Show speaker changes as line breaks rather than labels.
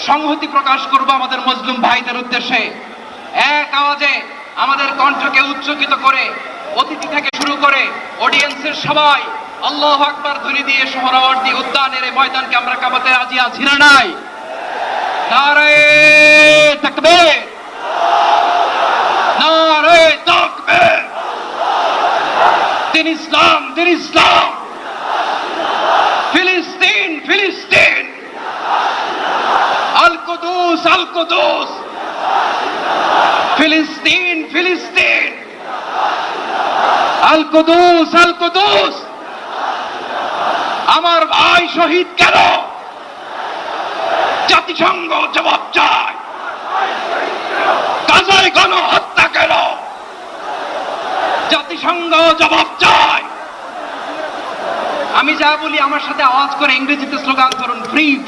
সংহতি প্রকাশ করব আমাদের মুসলিম ভাইদের উদ্দেশ্যে। এক আওয়াজে আমাদের কণ্ঠকে উচ্চকিত করে অতিথি থেকে শুরু করে অডিয়েন্সের সবাই আল্লাহু আকবার ধ্বনি দিয়ে সোহরাওয়ার্দী উদ্যানের এই ময়দানকে আমরা কাঁপাতে রাজি আছি না নাই? নারে তাকবীর, নারে তাকবীর। দিন ইসলাম, দিন ইসলাম। ফিলিস্তিন, ফিলিস্তিন। আল কুদুস, আল কুদুস। ফিলিস্তিন, ফিলিস্তিন। আল কুদুস, আল কুদুস। আমার ভাই শহীদ কেন? জাতিসংঘ জবাব চায়। গাজায় গণহত্যা কেন? জাতিসংঘ জবাব চায়। আমি যা বলি আমার সাথে আওয়াজ করে ইংরেজিতে স্লোগান করুন, ফ্রি